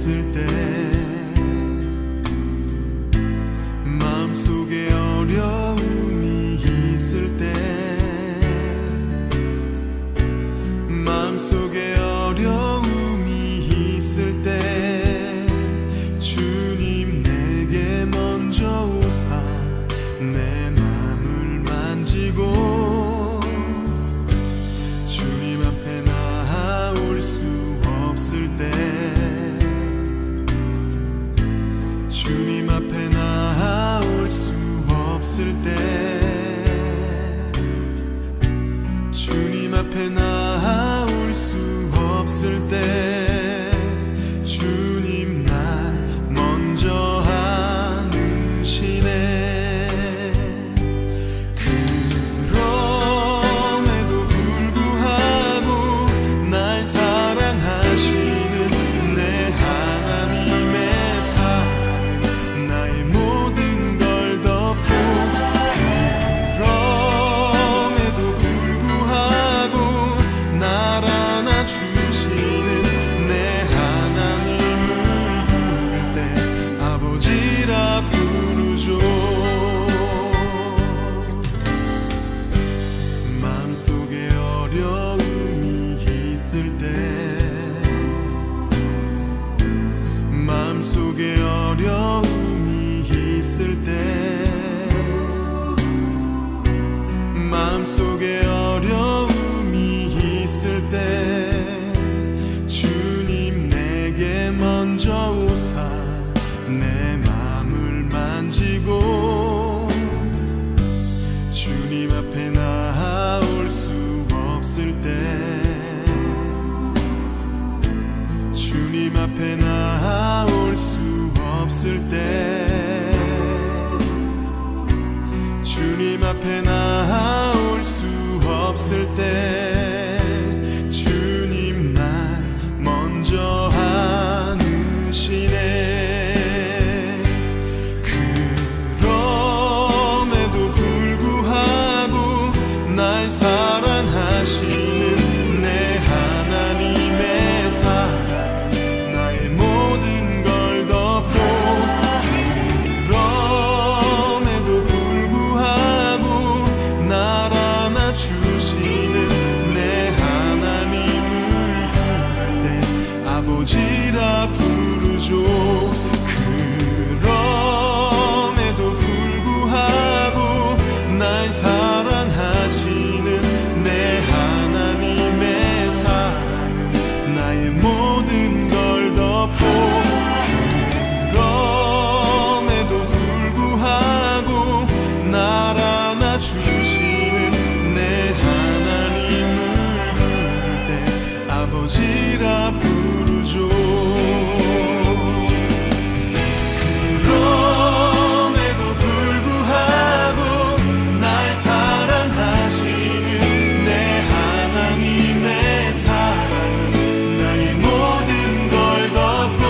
있을 때, 마음속에 어려움이 있을 때, 마음속에 어려움이 있을 때, 주님 내게 먼저 오사 내 맘을 만지고, 주님 앞에 나아올 수 없을 때, 주님 앞에 나아올 수 없을 때, 주님 앞에 나아올 수 없을 때, 주님 날 먼저 안으시네. 그럼에도 불구하고 날 사랑하시는 내 하나님의 사랑, 나의 모든 걸 덮고, 그럼에도 불구하고 날 안아주시는 내 하나님을 부를 때 아버지라 부르죠. 마음속에 어려움이 있을 때, 마음속에 어려움이 있을 때, 마음속에 어려움이 있을 때, 주님 내게 먼저 오사 내 맘을 만지고, 주님 앞에 나아올 수 없을 때, 주님 앞에 나아올 수 없을 때, 주님 앞에 나아올 수 없을 때, 주님 날 먼저 안으시네. 그럼에도 불구하고 날 사랑하시는 내 하나님의 사랑, 나의 모든 걸 덮고, 그럼에도 불구하고 날 안아주시는 내 하나님을 부를 때 아버지라 부르죠. 그럼에도 불구하고 날 사랑하시는 내 하나님의 사랑은 나의 모든 걸 덮고, 그럼에도 불구하고 날 안아주시는 내 하나님을 부를 때 아버지라 부르죠. 그럼에도 불구하고 날 사랑하시는 내 하나님의 사랑은 나의 모든 걸 덮고,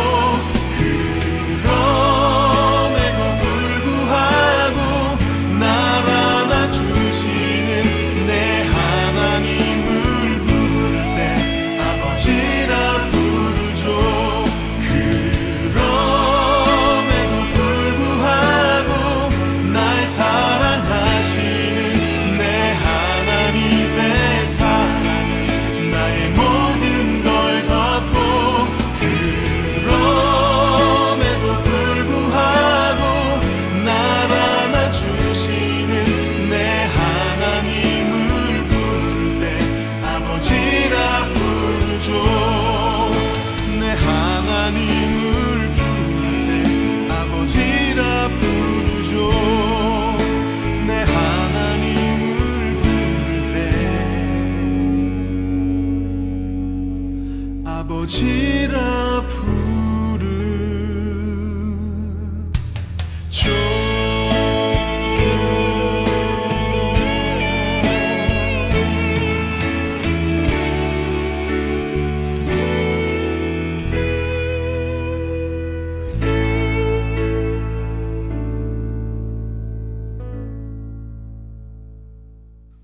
그럼에도 불구하고 날 안아주시는 내 하나님을 부를 때 아버지라 부르죠. 그럼에도 불구하고 날 사랑하시는 내 하나님의 사랑은 나의 모든 걸 덮고, 그럼에도 불구하고 날 안아주시는 내 하나님을 부를 때 아버지라 부르죠. 내 하나님을 부를 때 아버지라 부르죠. 내 하나님을 부를 때 아버지라 부르죠.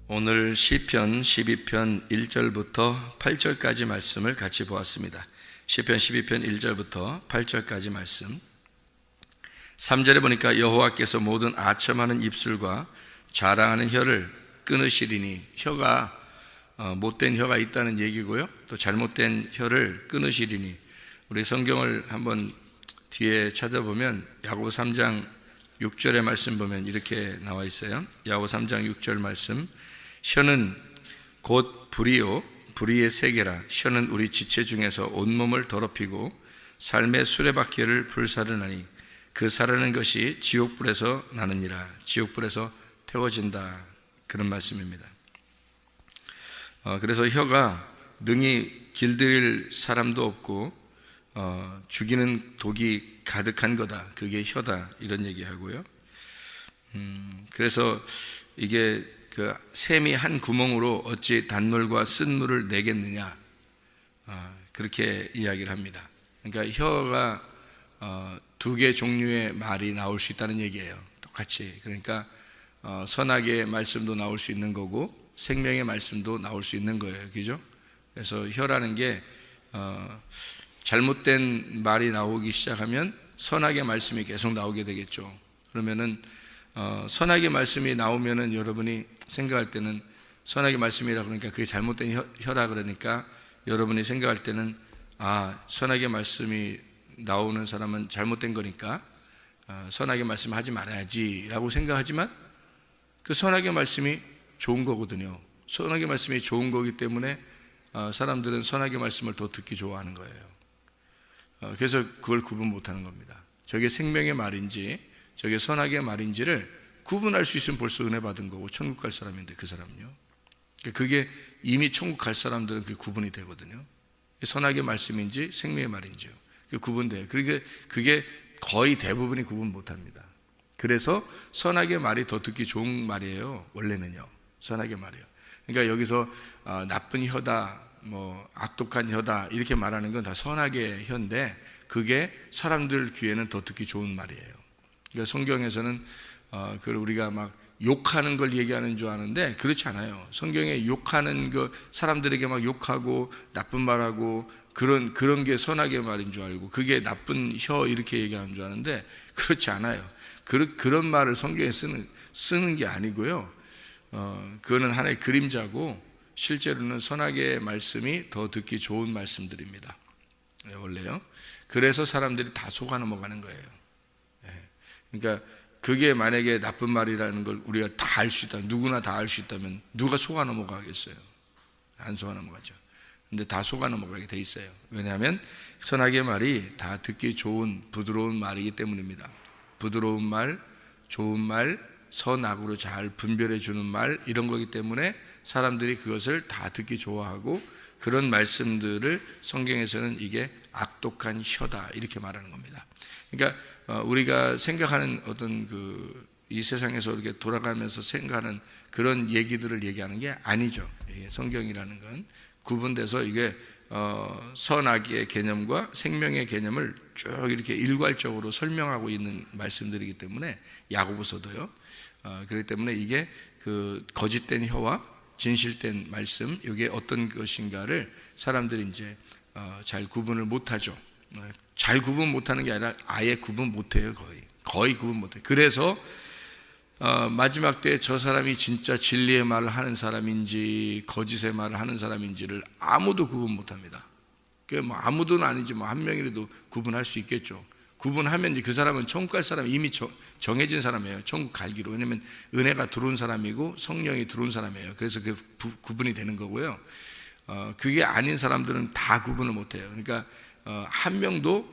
오늘 시편 12편 1절부터 8절까지 말씀을 같이 보았습니다. 시편 12편 1절부터 8절까지 말씀. 3절에 보니까 여호와께서 모든 아첨하는 입술과 자랑하는 혀를 끊으시리니, 혀가 못된 혀가 있다는 얘기고요, 또 잘못된 혀를 끊으시리니, 우리 성경을 한번 뒤에 찾아보면 야고보 3장 6절의 말씀 보면 이렇게 나와 있어요. 야고보 3장 6절 말씀. 혀는 곧 불이요 불의의 세계라. 혀는 우리 지체 중에서 온몸을 더럽히고 삶의 수레바퀴를 불사르나니 그 사르는 것이 지옥불에서 나느니라. 지옥불에서 태워진다. 그런 말씀입니다. 그래서 혀가 능히 길들일 사람도 없고 죽이는 독이 가득한 거다, 그게 혀다, 이런 얘기하고요. 그래서 이게 그 샘이 한 구멍으로 어찌 단물과 쓴물을 내겠느냐, 그렇게 이야기를 합니다. 그러니까 혀가 두 개 종류의 말이 나올 수 있다는 얘기예요. 똑같이. 그러니까 선악의 말씀도 나올 수 있는 거고 생명의 말씀도 나올 수 있는 거예요. 그죠? 그래서 혀라는 게 잘못된 말이 나오기 시작하면 선악의 말씀이 계속 나오게 되겠죠. 그러면은 선악의 말씀이 나오면은 여러분이 생각할 때는, 선악의 말씀이라 그러니까 그게 잘못된 혀라 그러니까 여러분이 생각할 때는 선악의 말씀이 나오는 사람은 잘못된 거니까 선악의 말씀 하지 말아야지 라고 생각하지만, 그 선악의 말씀이 좋은 거거든요. 선악의 말씀이 좋은 거기 때문에 사람들은 선악의 말씀을 더 듣기 좋아하는 거예요. 그래서 그걸 구분 못하는 겁니다. 저게 생명의 말인지 저게 선악의 말인지를 구분할 수 있으면 벌써 은혜 받은 거고 천국 갈 사람인데, 그 사람은요. 그게 이미 천국 갈 사람들은 그게 구분이 되거든요. 선악의 말씀인지 생명의 말인지요. 그게 구분돼요. 그게 거의 대부분이 구분 못합니다. 그래서 선악의 말이 더 듣기 좋은 말이에요. 원래는요, 선악의 말이에요. 그러니까 여기서 나쁜 혀다, 뭐 악독한 혀다 이렇게 말하는 건 다 선악의 혀인데, 그게 사람들 귀에는 더 듣기 좋은 말이에요. 그러니까 성경에서는 그걸 우리가 막 욕하는 걸 얘기하는 줄 아는데 그렇지 않아요. 성경에 욕하는 거, 사람들에게 막 욕하고 나쁜 말하고 그런 게 선악의 말인 줄 알고 그게 나쁜 혀 이렇게 얘기하는 줄 아는데 그렇지 않아요. 그런 말을 성경에 쓰는 게 아니고요. 그거는 하나의 그림자고 실제로는 선악의 말씀이 더 듣기 좋은 말씀들입니다. 원래요. 그래서 사람들이 다 속아 넘어가는 거예요. 그러니까 그게 만약에 나쁜 말이라는 걸 우리가 다 알 수 있다, 누구나 다 알 수 있다면 누가 속아 넘어가겠어요? 안 속아 넘어가죠. 근데 다 속아 넘어가게 돼 있어요. 왜냐하면 선악의 말이 다 듣기 좋은 부드러운 말이기 때문입니다. 부드러운 말, 좋은 말, 선악으로 잘 분별해 주는 말, 이런 거기 때문에 사람들이 그것을 다 듣기 좋아하고, 그런 말씀들을 성경에서는 이게 악독한 혀다 이렇게 말하는 겁니다. 그러니까 우리가 생각하는 어떤 이 세상에서 이렇게 돌아가면서 생각하는 그런 얘기들을 얘기하는 게 아니죠. 성경이라는 건 구분돼서 이게 선악의 개념과 생명의 개념을 쭉 이렇게 일괄적으로 설명하고 있는 말씀들이기 때문에, 야고보서도요. 그렇기 때문에 이게 그 거짓된 혀와 진실된 말씀, 이게 어떤 것인가를 사람들이 이제 잘 구분을 못하죠. 잘 구분 못하는 게 아니라 아예 구분 못해요. 거의 구분 못해요. 그래서 마지막 때 저 사람이 진짜 진리의 말을 하는 사람인지 거짓의 말을 하는 사람인지를 아무도 구분 못합니다. 뭐 아무도는 아니지 뭐 한 명이라도 구분할 수 있겠죠. 구분하면 이제 그 사람은 천국 갈 사람이 이미 정해진 사람이에요. 천국 갈기로. 왜냐하면 은혜가 들어온 사람이고 성령이 들어온 사람이에요. 그래서 그 구분이 되는 거고요. 그게 아닌 사람들은 다 구분을 못해요. 그러니까 한 명도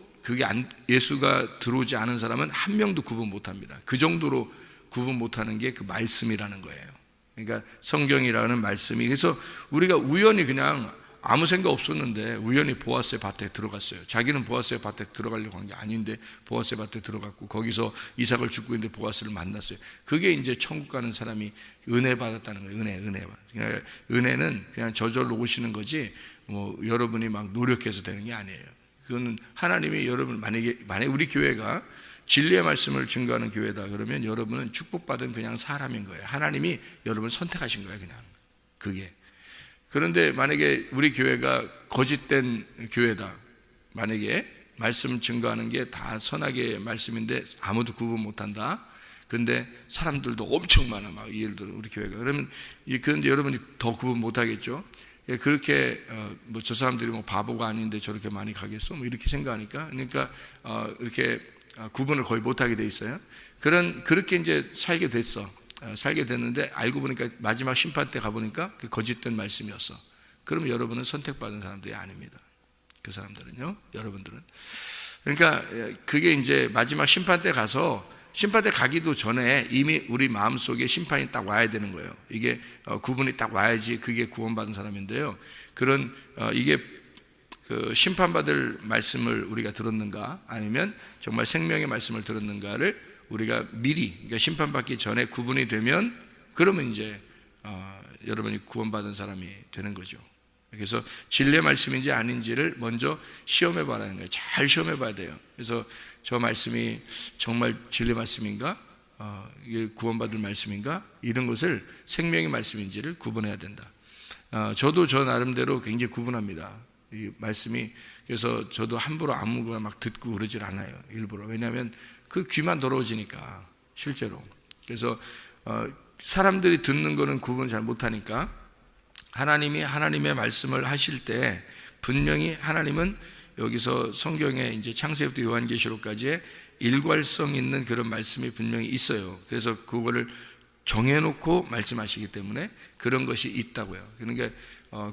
예수가 들어오지 않은 사람은 한 명도 구분 못합니다. 그 정도로 구분 못하는 게 그 말씀이라는 거예요. 그러니까 성경이라는 말씀이, 그래서 우리가 우연히 그냥 아무 생각 없었는데 우연히 보아스의 밭에 들어갔어요. 자기는 보아스의 밭에 들어가려고 한 게 아닌데 보아스의 밭에 들어갔고 거기서 이삭을 죽고 있는데 보아스를 만났어요. 그게 이제 천국 가는 사람이 은혜 받았다는 거예요. 은혜. 그러니까 은혜는 그냥 저절로 오시는 거지 뭐 여러분이 막 노력해서 되는 게 아니에요. 그거는 하나님이 여러분, 만약에 우리 교회가 진리의 말씀을 증거하는 교회다 그러면 여러분은 축복받은 그냥 사람인 거예요. 하나님이 여러분을 선택하신 거예요. 그냥 그게. 그런데 만약에 우리 교회가 거짓된 교회다, 만약에 말씀 증거하는 게 다 선하게 말씀인데 아무도 구분 못한다. 근데 사람들도 엄청 많아. 막 예를 들어 우리 교회가. 그러면 그런데 여러분이 더 구분 못하겠죠. 그렇게 뭐 저 사람들이 뭐 바보가 아닌데 저렇게 많이 가겠어? 뭐 이렇게 생각하니까 그러니까 이렇게 구분을 거의 못하게 돼 있어요. 그렇게 이제 살게 됐는데 알고 보니까 마지막 심판 때 가보니까 그 거짓된 말씀이었어. 그럼 여러분은 선택받은 사람들이 아닙니다. 그 사람들은요, 여러분들은. 그러니까 그게 이제 마지막 심판 때 가서 심판 때 가기도 전에 이미 우리 마음속에 심판이 딱 와야 되는 거예요. 이게 구분이 딱 와야지 그게 구원받은 사람인데요. 이게 그 심판받을 말씀을 우리가 들었는가 아니면 정말 생명의 말씀을 들었는가를 우리가 미리, 그러니까 심판받기 전에 구분이 되면 그러면 이제 여러분이 구원받은 사람이 되는 거죠. 그래서 진리의 말씀인지 아닌지를 먼저 시험해 봐라는 거예요. 잘 시험해 봐야 돼요. 그래서 저 말씀이 정말 진리 말씀인가? 이게 구원받을 말씀인가? 이런 것을 생명의 말씀인지를 구분해야 된다. 저도 저 나름대로 굉장히 구분합니다. 이 말씀이. 그래서 저도 함부로 아무거나 막 듣고 그러질 않아요. 일부러. 왜냐하면 그 귀만 더러워지니까 실제로. 그래서 사람들이 듣는 거는 구분 잘 못하니까 하나님이 하나님의 말씀을 하실 때 분명히 하나님은 여기서 성경에 이제 창세기부터 요한계시록까지의 일괄성 있는 그런 말씀이 분명히 있어요. 그래서 그거를 정해놓고 말씀하시기 때문에 그런 것이 있다고요. 그러니까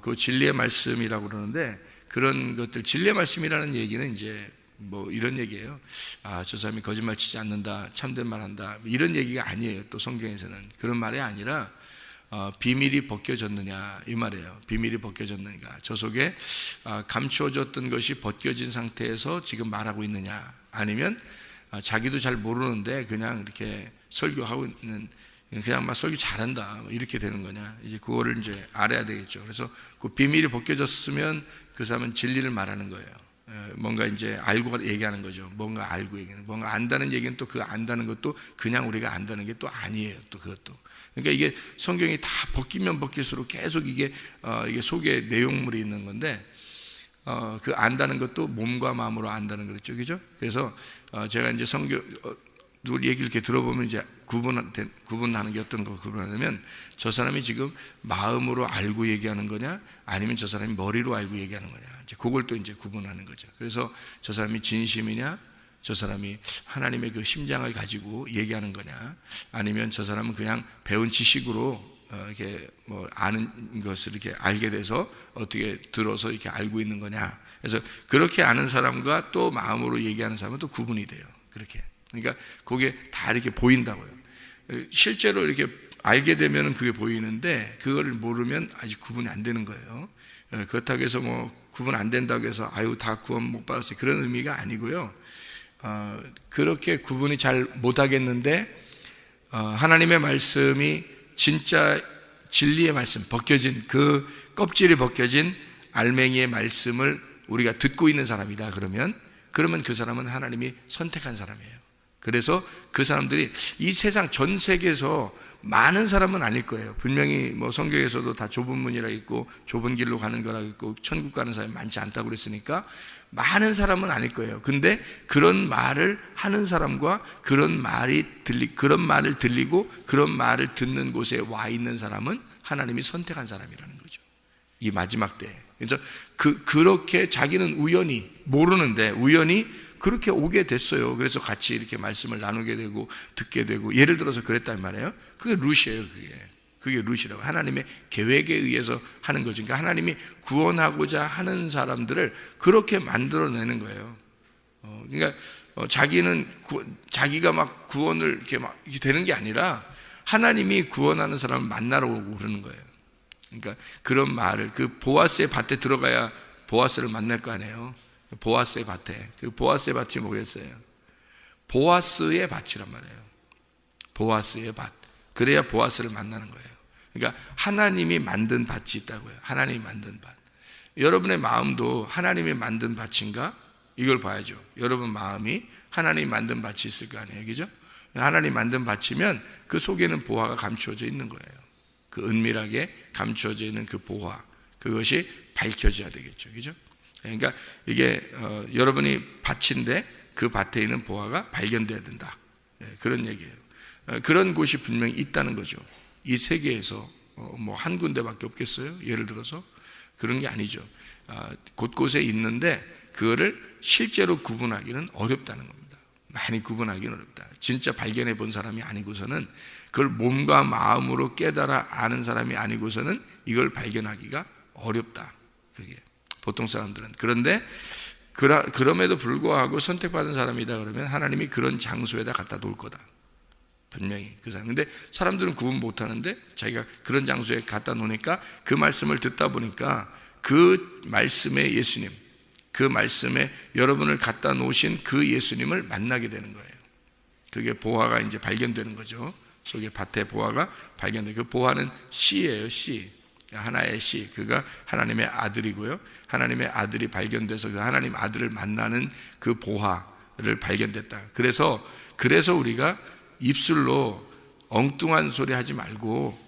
그 진리의 말씀이라고 그러는데 그런 것들, 진리의 말씀이라는 얘기는 이제 뭐 이런 얘기예요. 저 사람이 거짓말 치지 않는다, 참된 말 한다, 이런 얘기가 아니에요. 또 성경에서는 그런 말이 아니라 비밀이 벗겨졌느냐 이 말이에요. 비밀이 벗겨졌는가, 저 속에 감추어졌던 것이 벗겨진 상태에서 지금 말하고 있느냐, 아니면 자기도 잘 모르는데 그냥 이렇게 설교하고 있는, 그냥 막 설교 잘한다 이렇게 되는 거냐, 이제 그거를 이제 알아야 되겠죠. 그래서 그 비밀이 벗겨졌으면 그 사람은 진리를 말하는 거예요. 뭔가 이제 알고 얘기하는 거죠. 뭔가 알고 얘기하는, 뭔가 안다는 얘기는 또 그 안다는 것도 그냥 우리가 안다는 게 또 아니에요. 또 그것도. 그러니까 이게 성경이 다 벗기면 벗길수록 계속 이게 속에 내용물이 있는 건데, 그 안다는 것도 몸과 마음으로 안다는 거죠, 그죠? 그래서 제가 이제 누구 얘기를 이렇게 들어보면 이제 구분하는 게 어떤 거 구분하냐면, 저 사람이 지금 마음으로 알고 얘기하는 거냐, 아니면 저 사람이 머리로 알고 얘기하는 거냐, 이제 그걸 또 이제 구분하는 거죠. 그래서 저 사람이 진심이냐, 저 사람이 하나님의 그 심장을 가지고 얘기하는 거냐, 아니면 저 사람은 그냥 배운 지식으로 이렇게 뭐 아는 것을 이렇게 알게 돼서 어떻게 들어서 이렇게 알고 있는 거냐. 그래서 그렇게 아는 사람과 또 마음으로 얘기하는 사람은 또 구분이 돼요. 그렇게. 그러니까 그게 다 이렇게 보인다고요. 실제로 이렇게 알게 되면 그게 보이는데 그거를 모르면 아직 구분이 안 되는 거예요. 그렇다고 해서 뭐 구분 안 된다고 해서 아유 다 구원 못 받았어요, 그런 의미가 아니고요. 그렇게 구분이 잘 못하겠는데 하나님의 말씀이 진짜 진리의 말씀, 벗겨진 그 껍질이 벗겨진 알맹이의 말씀을 우리가 듣고 있는 사람이다 그러면 그 사람은 하나님이 선택한 사람이에요. 그래서 그 사람들이 이 세상 전 세계에서 많은 사람은 아닐 거예요. 분명히 뭐 성경에서도 다 좁은 문이라 있고 좁은 길로 가는 거라 있고 천국 가는 사람이 많지 않다고 그랬으니까 많은 사람은 아닐 거예요. 근데 그런 말을 하는 사람과 그런 말을 들리고 그런 말을 듣는 곳에 와 있는 사람은 하나님이 선택한 사람이라는 거죠. 이 마지막 때에. 그래서 그렇게 자기는 우연히 모르는데 우연히 그렇게 오게 됐어요. 그래서 같이 이렇게 말씀을 나누게 되고 듣게 되고, 예를 들어서 그랬단 말이에요. 그게 루시예요. 그게 루시라고. 하나님의 계획에 의해서 하는 거죠. 그러니까 하나님이 구원하고자 하는 사람들을 그렇게 만들어내는 거예요. 그러니까 자기가 막 구원을 이렇게 되는 게 아니라 하나님이 구원하는 사람을 만나러 오고 그러는 거예요. 그러니까 그런 말을, 그 보아스의 밭에 들어가야 보아스를 만날 거 아니에요. 보아스의 밭에. 그 보아스의 밭이 뭐겠어요? 보아스의 밭이란 말이에요. 보아스의 밭. 그래야 보아스를 만나는 거예요. 그러니까 하나님이 만든 밭이 있다고요. 하나님이 만든 밭. 여러분의 마음도 하나님이 만든 밭인가? 이걸 봐야죠. 여러분 마음이 하나님이 만든 밭이 있을 거 아니에요, 그죠? 하나님이 만든 밭이면 그 속에는 보화가 감추어져 있는 거예요. 그 은밀하게 감추어져 있는 그 보화, 그것이 밝혀져야 되겠죠, 그죠? 그러니까 이게 여러분이 밭인데 그 밭에 있는 보화가 발견돼야 된다. 그런 얘기예요. 그런 곳이 분명히 있다는 거죠. 이 세계에서 뭐 한 군데밖에 없겠어요? 예를 들어서 그런 게 아니죠. 곳곳에 있는데 그거를 실제로 구분하기는 어렵다는 겁니다. 많이 구분하기는 어렵다. 진짜 발견해 본 사람이 아니고서는, 그걸 몸과 마음으로 깨달아 아는 사람이 아니고서는 이걸 발견하기가 어렵다. 그게 보통 사람들은. 그런데 그럼에도 불구하고 선택받은 사람이다 그러면 하나님이 그런 장소에다 갖다 놓을 거다. 분명히 그 사람. 근데 사람들은 구분 못 하는데 자기가 그런 장소에 갖다 놓으니까 그 말씀을 듣다 보니까 그 말씀의 예수님, 그 말씀에 여러분을 갖다 놓으신 그 예수님을 만나게 되는 거예요. 그게 보화가 이제 발견되는 거죠. 속에 밭에 보화가 발견돼요. 그 보화는 씨예요, 씨. 하나의 씨. 그가 하나님의 아들이고요. 하나님의 아들이 발견돼서 그 하나님 아들을 만나는 그 보화를 발견됐다. 그래서 우리가 입술로 엉뚱한 소리 하지 말고,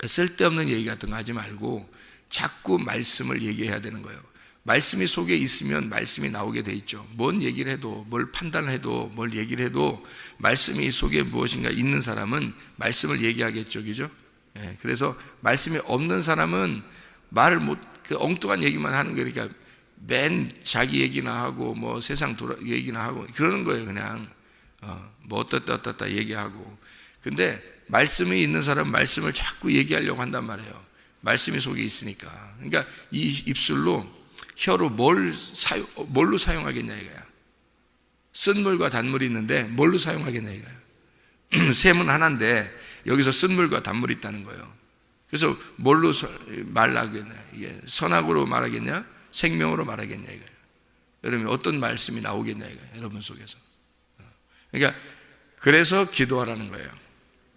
쓸데없는 얘기 같은 거 하지 말고 자꾸 말씀을 얘기해야 되는 거예요. 말씀이 속에 있으면 말씀이 나오게 돼 있죠. 뭔 얘기를 해도, 뭘 판단을 해도, 뭘 얘기를 해도 말씀이 속에 무엇인가 있는 사람은 말씀을 얘기하겠죠. 그죠? 그래서 말씀이 없는 사람은 말을 못, 엉뚱한 얘기만 하는 거예요. 그러니까 맨 자기 얘기나 하고 뭐 세상 얘기나 하고 그러는 거예요. 그냥 뭐 어떻다 얘기하고. 근데 말씀이 있는 사람은 말씀을 자꾸 얘기하려고 한단 말이에요. 말씀이 속에 있으니까. 그러니까 이 입술로, 혀로 뭘로 사용하겠냐 이거야. 쓴물과 단물이 있는데 뭘로 사용하겠냐 이거야. 셈은 하나인데 여기서 쓴물과 단물이 있다는 거예요. 그래서 뭘로 말하겠냐, 이게 선악으로 말하겠냐, 생명으로 말하겠냐 이거예요. 여러분 어떤 말씀이 나오겠냐 이거예요. 여러분 속에서. 그러니까 그래서 기도하라는 거예요.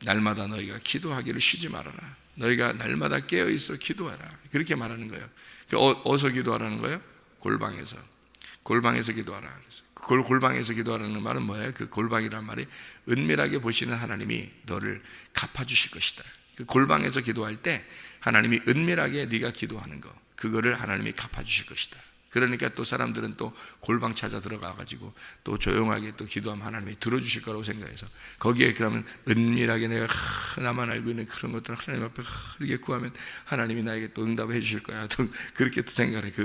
날마다 너희가 기도하기를 쉬지 말아라. 너희가 날마다 깨어있어 기도하라. 그렇게 말하는 거예요. 어디서 기도하라는 거예요? 골방에서 기도하라. 그 골방에서 기도하라는 말은 뭐예요? 그 골방이란 말이 은밀하게 보시는 하나님이 너를 갚아주실 것이다. 그 골방에서 기도할 때 하나님이 은밀하게 네가 기도하는 거, 그거를 하나님이 갚아주실 것이다. 그러니까 또 사람들은 또 골방 찾아 들어가가지고 또 조용하게 또 기도하면 하나님이 들어주실 거라고 생각해서 거기에 그러면 은밀하게 내가 나만 알고 있는 그런 것들을 하나님 앞에 이렇게 구하면 하나님이 나에게 또 응답해 주실 거야. 또 그렇게 또 생각해. 그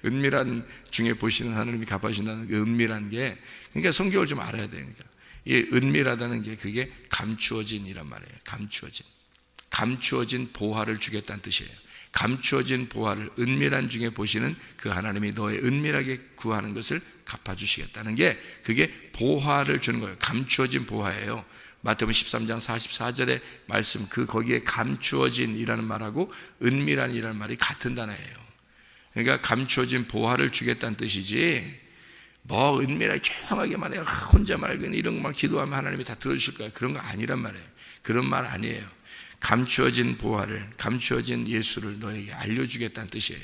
은밀한 중에 보시는 하나님이 갚아주신다는 그 은밀한 게, 그러니까 성경을 좀 알아야 되니까. 이 은밀하다는 게 그게 감추어진이란 말이에요. 감추어진 보화를 주겠다는 뜻이에요. 감추어진 보화를 은밀한 중에 보시는 그 하나님이 너의 은밀하게 구하는 것을 갚아주시겠다는 게, 그게 보화를 주는 거예요. 감추어진 보화예요. 마태복음 13장 44절의 말씀, 거기에 감추어진이라는 말하고 은밀한이라는 말이 같은 단어예요. 그러니까 감추어진 보화를 주겠다는 뜻이지, 뭐 은밀하게 조용하게만 해요. 혼자 말고 이런 것만 기도하면 하나님이 다 들어주실 거야. 그런 거 아니란 말이에요. 그런 말 아니에요. 감추어진 보화를, 감추어진 예수를 너에게 알려주겠다는 뜻이에요.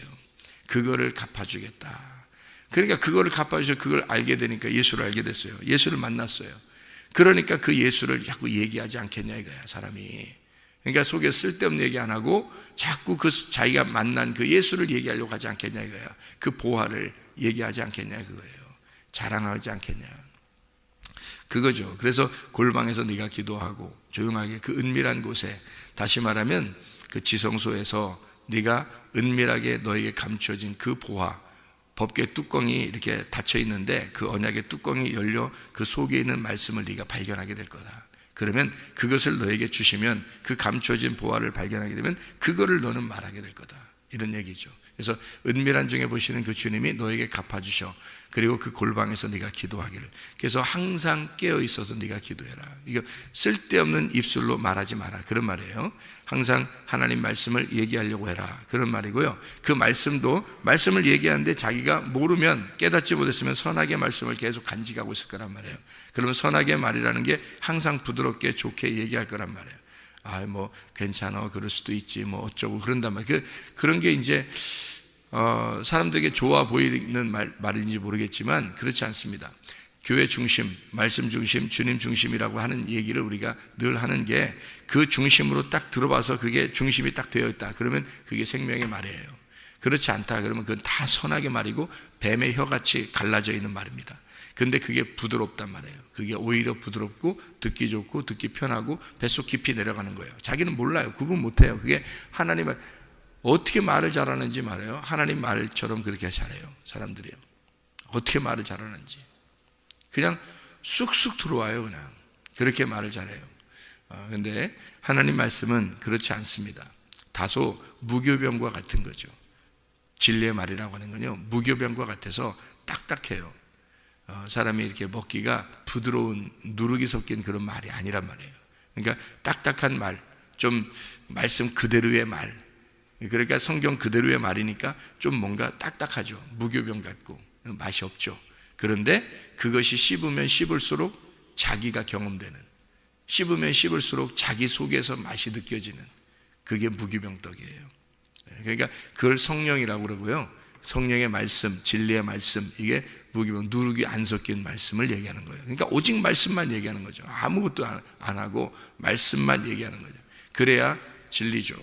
그거를 갚아주겠다. 그러니까 그거를 갚아주셔서 그걸 알게 되니까 예수를 알게 됐어요. 예수를 만났어요. 그러니까 그 예수를 자꾸 얘기하지 않겠냐 이거야, 사람이. 그러니까 속에 쓸데없는 얘기 안 하고 자꾸 그 자기가 만난 그 예수를 얘기하려고 하지 않겠냐 이거야. 그 보화를 얘기하지 않겠냐 그거예요. 자랑하지 않겠냐 그거죠. 그래서 골방에서 네가 기도하고 조용하게 그 은밀한 곳에, 다시 말하면 그 지성소에서 네가 은밀하게 너에게 감추어진 그 보화, 법궤 뚜껑이 이렇게 닫혀 있는데 그 언약의 뚜껑이 열려 그 속에 있는 말씀을 네가 발견하게 될 거다. 그러면 그것을 너에게 주시면, 그 감추어진 보화를 발견하게 되면 그거를 너는 말하게 될 거다. 이런 얘기죠. 그래서 은밀한 중에 보시는 그 주님이 너에게 갚아주셔. 그리고 그 골방에서 네가 기도하기를. 그래서 항상 깨어 있어서 네가 기도해라. 이거 쓸데없는 입술로 말하지 마라, 그런 말이에요. 항상 하나님 말씀을 얘기하려고 해라, 그런 말이고요. 그 말씀을 얘기하는데 자기가 모르면, 깨닫지 못했으면 선하게 말씀을 계속 간직하고 있을 거란 말이에요. 그러면 선하게 말이라는 게 항상 부드럽게 좋게 얘기할 거란 말이에요. 뭐 괜찮아, 그럴 수도 있지, 뭐 어쩌고 그런단 말이에요. 그런 게 이제 사람들에게 좋아 보이는 말인지 모르겠지만 그렇지 않습니다. 교회 중심, 말씀 중심, 주님 중심이라고 하는 얘기를 우리가 늘 하는 게, 그 중심으로 딱 들어봐서 그게 중심이 딱 되어 있다. 그러면 그게 생명의 말이에요. 그렇지 않다 그러면 그건 다 선악의 말이고 뱀의 혀같이 갈라져 있는 말입니다. 근데 그게 부드럽단 말이에요. 그게 오히려 부드럽고 듣기 좋고 듣기 편하고 뱃속 깊이 내려가는 거예요. 자기는 몰라요. 구분 못해요. 그게 하나님의 어떻게 말을 잘하는지 말해요. 하나님 말처럼 그렇게 잘해요. 사람들이요. 어떻게 말을 잘하는지 그냥 쑥쑥 들어와요. 그냥 그렇게 말을 잘해요. 근데 하나님 말씀은 그렇지 않습니다. 다소 무교병과 같은 거죠. 진리의 말이라고 하는 건요, 무교병과 같아서 딱딱해요. 사람이 이렇게 먹기가 부드러운 누룩이 섞인 그런 말이 아니란 말이에요. 그러니까 딱딱한 말, 좀 말씀 그대로의 말, 그러니까 성경 그대로의 말이니까 좀 뭔가 딱딱하죠. 무교병 같고 맛이 없죠. 그런데 그것이 씹으면 씹을수록 자기가 경험되는, 씹으면 씹을수록 자기 속에서 맛이 느껴지는, 그게 무교병떡이에요. 그러니까 그걸 성령이라고 그러고요, 성령의 말씀, 진리의 말씀, 이게 무교병, 누룩이 안 섞인 말씀을 얘기하는 거예요. 그러니까 오직 말씀만 얘기하는 거죠. 아무것도 안 하고 말씀만 얘기하는 거죠. 그래야 진리죠.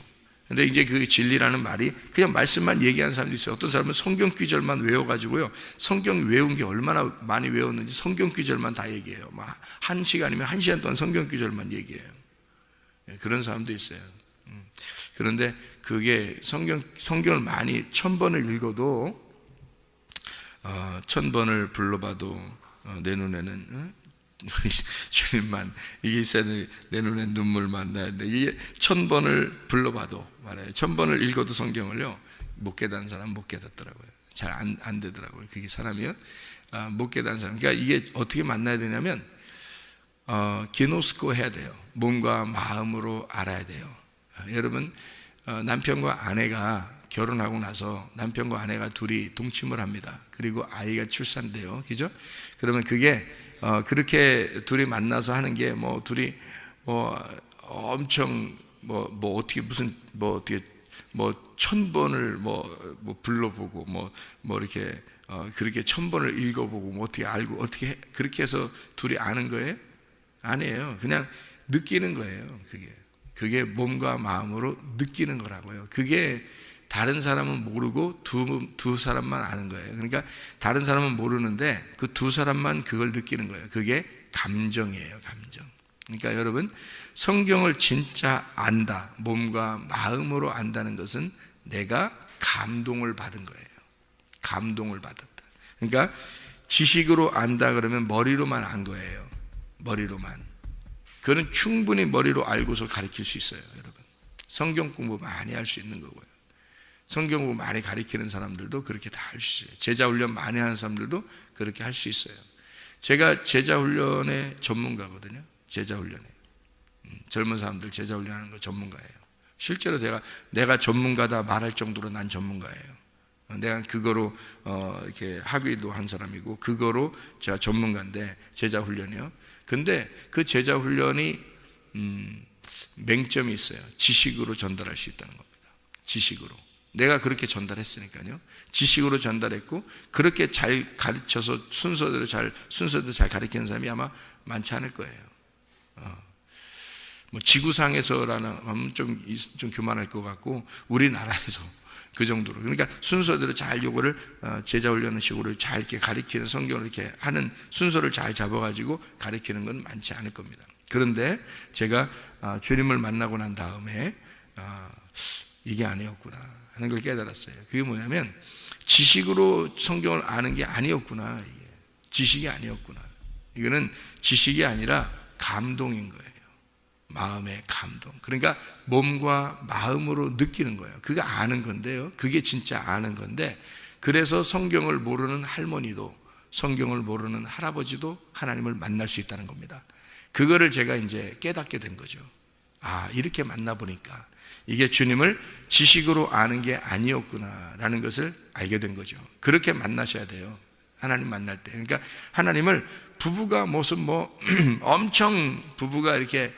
근데 이제 그 진리라는 말이 그냥 말씀만 얘기하는 사람도 있어요. 어떤 사람은 성경 귀절만 외워가지고요, 성경 외운 게 얼마나 많이 외웠는지 성경 귀절만 다 얘기해요. 막 1시간이면 1시간 동안 성경 귀절만 얘기해요. 그런 사람도 있어요. 그런데 그게 성경을 많이 1000번을 읽어도 1000번을 불러봐도 내 눈에는 주님만, 이게 있어야 돼. 내 눈에 눈물만 나야 돼. 이게 1000번을 불러봐도 말해요. 1000번을 읽어도 성경을요, 못 깨닫는 사람 못 깨닫더라고요. 잘 안 되더라고요. 그게 사람이요, 못 깨닫는 사람. 그러니까 이게 어떻게 만나야 되냐면 기노스코 해야 돼요. 몸과 마음으로 알아야 돼요. 여러분, 남편과 아내가 결혼하고 나서 남편과 아내가 둘이 동침을 합니다. 그리고 아이가 출산돼요. 그죠? 그러면 그게 그렇게 둘이 만나서 하는 게 뭐 둘이 엄청 어떻게 무슨 어떻게 1000번을 불러보고 이렇게 그렇게 1000번을 읽어보고 어떻게 알고 어떻게 그렇게 해서 둘이 아는 거예요? 아니에요. 그냥 느끼는 거예요. 그게 몸과 마음으로 느끼는 거라고요. 그게 다른 사람은 모르고 두 사람만 아는 거예요. 그러니까 다른 사람은 모르는데 그 두 사람만 그걸 느끼는 거예요. 그게 감정이에요. 감정. 그러니까 여러분, 성경을 진짜 안다, 몸과 마음으로 안다는 것은 내가 감동을 받은 거예요. 감동을 받았다. 그러니까 지식으로 안다 그러면 머리로만 안 거예요. 머리로만. 그는 충분히 머리로 알고서 가르칠 수 있어요. 여러분, 성경 공부 많이 할 수 있는 거고요. 성경 공부 많이 가르치는 사람들도 그렇게 다 할 수 있어요. 제자 훈련 많이 하는 사람들도 그렇게 할 수 있어요. 제가 제자 훈련의 전문가거든요. 제자 훈련에 젊은 사람들 제자 훈련하는 거 전문가예요. 실제로 내가 전문가다 말할 정도로 난 전문가예요. 내가 그거로 이렇게 학위도 한 사람이고 그거로 제가 전문가인데, 제자 훈련이요. 근데 그 제자 훈련이 맹점이 있어요. 지식으로 전달할 수 있다는 겁니다. 지식으로. 내가 그렇게 전달했으니까요. 지식으로 전달했고 그렇게 잘 가르쳐서 순서대로 잘 가르치는 사람이 아마 많지 않을 거예요. 지구상에서라는 하면 좀 교만할 것 같고 우리나라에서 그 정도로, 그러니까 순서대로 잘 요거를 제자 훈련하는 식으로 잘 이렇게 가르치는, 성경을 이렇게 하는 순서를 잘 잡아가지고 가르치는 건 많지 않을 겁니다. 그런데 제가 주님을 만나고 난 다음에 이게 아니었구나 하는 걸 깨달았어요. 그게 뭐냐면 지식으로 성경을 아는 게 아니었구나. 이게 지식이 아니었구나. 이거는 지식이 아니라 감동인 거예요. 마음의 감동. 그러니까 몸과 마음으로 느끼는 거예요. 그게 아는 건데요. 그게 진짜 아는 건데, 그래서 성경을 모르는 할머니도 성경을 모르는 할아버지도 하나님을 만날 수 있다는 겁니다. 그거를 제가 이제 깨닫게 된 거죠. 이렇게 만나보니까 이게 주님을 지식으로 아는 게 아니었구나라는 것을 알게 된 거죠. 그렇게 만나셔야 돼요. 하나님 만날 때. 그러니까 하나님을 부부가 무슨 엄청 부부가 이렇게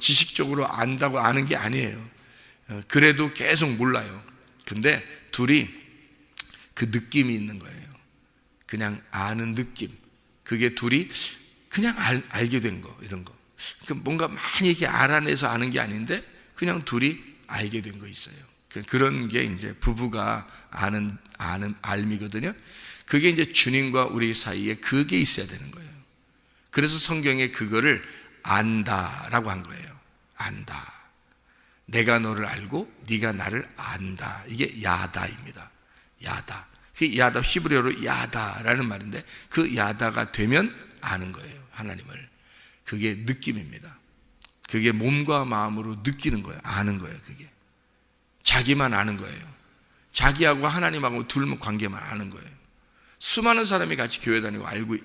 지식적으로 안다고 아는 게 아니에요. 그래도 계속 몰라요. 근데 둘이 그 느낌이 있는 거예요. 그냥 아는 느낌. 그게 둘이 그냥 알게 된 거, 이런 거. 뭔가 많이 이렇게 알아내서 아는 게 아닌데 그냥 둘이 알게 된 거 있어요. 그런 게 이제 부부가 아는 알미거든요. 그게 이제 주님과 우리 사이에 그게 있어야 되는 거예요. 그래서 성경에 그거를 안다라고 한 거예요. 안다. 내가 너를 알고 네가 나를 안다. 이게 야다입니다. 야다. 그 야다, 히브리어로 야다라는 말인데 그 야다가 되면 아는 거예요. 하나님을. 그게 느낌입니다. 그게 몸과 마음으로 느끼는 거예요. 아는 거예요. 그게 자기만 아는 거예요. 자기하고 하나님하고 둘 관계만 아는 거예요. 수많은 사람이 같이 교회 다니고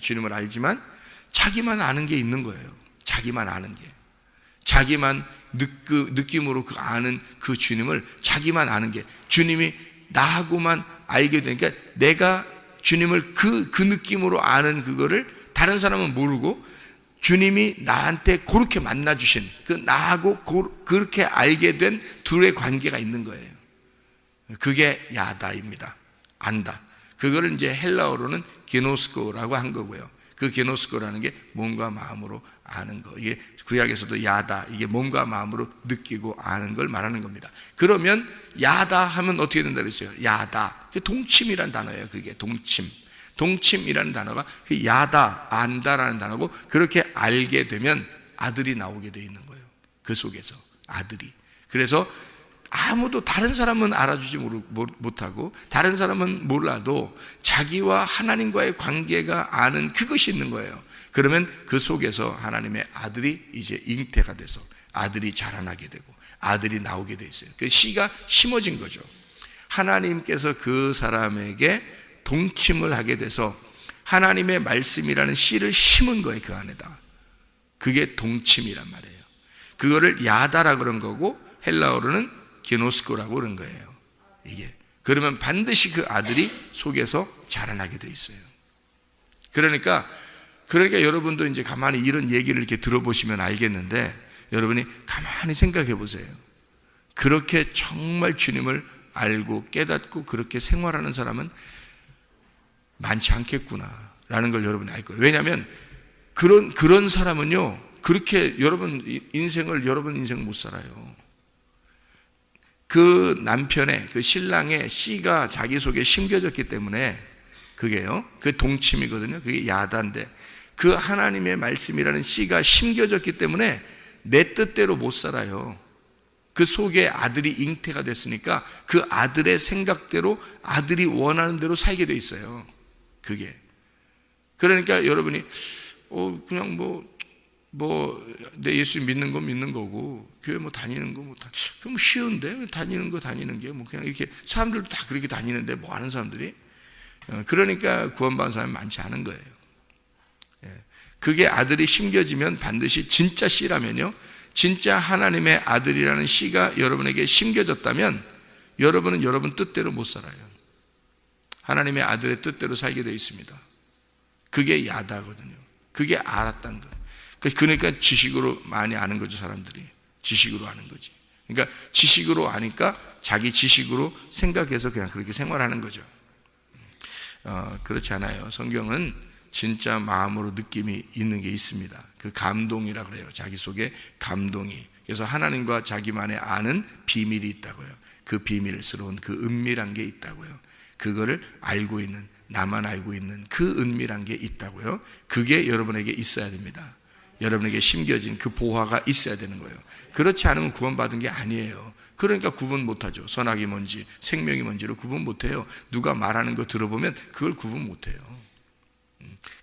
주님을 알지만 자기만 아는 게 있는 거예요. 자기만 아는 게, 자기만 느낌으로 아는 그 주님을 자기만 아는 게, 주님이 나하고만 알게 되니까 내가 주님을 그 느낌으로 아는 그거를 다른 사람은 모르고 주님이 나한테 그렇게 만나주신 그 나하고 그렇게 알게 된 둘의 관계가 있는 거예요. 그게 야다입니다. 안다. 그거를 이제 헬라어로는 게노스코라고 한 거고요. 그 게노스코라는 게 몸과 마음으로 아는 거. 이게 구약에서도 야다, 이게 몸과 마음으로 느끼고 아는 걸 말하는 겁니다. 그러면 야다 하면 어떻게 된다 그랬어요? 야다. 동침이라는 단어예요. 그게 동침이라는 단어가 그 야다, 안다라는 단어고, 그렇게 알게 되면 아들이 나오게 돼 있는 거예요. 그 속에서 아들이. 그래서 아무도 다른 사람은 알아주지 못하고 다른 사람은 몰라도 자기와 하나님과의 관계가 아는 그것이 있는 거예요. 그러면 그 속에서 하나님의 아들이 이제 잉태가 돼서 아들이 자라나게 되고 아들이 나오게 돼 있어요. 그 씨가 심어진 거죠. 하나님께서 그 사람에게 동침을 하게 돼서 하나님의 말씀이라는 씨를 심은 거예요. 그 안에다. 그게 동침이란 말이에요. 그거를 야다라 그런 거고 헬라어로는 게노스코라고 그런 거예요. 이게 그러면 반드시 그 아들이 속에서 자라나게 돼 있어요. 그러니까 여러분도 이제 가만히 이런 얘기를 이렇게 들어보시면 알겠는데, 여러분이 가만히 생각해 보세요. 그렇게 정말 주님을 알고 깨닫고 그렇게 생활하는 사람은 많지 않겠구나라는 걸 여러분이 알 거예요. 왜냐하면 그런 사람은요, 그렇게 여러분 인생 못 살아요. 그 남편의, 그 신랑의 씨가 자기 속에 심겨졌기 때문에, 그게요, 그 동침이거든요. 그게 야다인데, 그 하나님의 말씀이라는 씨가 심겨졌기 때문에 내 뜻대로 못 살아요. 그 속에 아들이 잉태가 됐으니까 그 아들의 생각대로, 아들이 원하는 대로 살게 돼 있어요. 그게. 그러니까 여러분이 그냥 내 예수 믿는 거 믿는 거고, 교회 다니는 거 그럼 쉬운데, 다니는 게 그냥 이렇게 사람들도 다 그렇게 다니는데 하는 사람들이. 그러니까 구원받은 사람이 많지 않은 거예요. 그게 아들이 심겨지면 반드시 진짜 씨라면요, 진짜 하나님의 아들이라는 씨가 여러분에게 심겨졌다면 여러분은 여러분 뜻대로 못 살아요. 하나님의 아들의 뜻대로 살게 되어 있습니다. 그게 야다거든요. 그게 알았다는 거예요. 그러니까 지식으로 많이 아는 거죠. 사람들이 지식으로 아는 거지. 그러니까 지식으로 아니까 자기 지식으로 생각해서 그냥 그렇게 생활하는 거죠. 그렇지 않아요. 성경은 진짜 마음으로 느낌이 있는 게 있습니다. 그 감동이라 그래요. 자기 속에 감동이. 그래서 하나님과 자기만의 아는 비밀이 있다고요. 그 비밀스러운 그 은밀한 게 있다고요. 그거를 알고 있는, 나만 알고 있는 그 은밀한 게 있다고요. 그게 여러분에게 있어야 됩니다. 여러분에게 심겨진 그 보화가 있어야 되는 거예요. 그렇지 않으면 구원받은 게 아니에요. 그러니까 구분 못하죠. 선악이 뭔지 생명이 뭔지를 구분 못해요. 누가 말하는 거 들어보면 그걸 구분 못해요.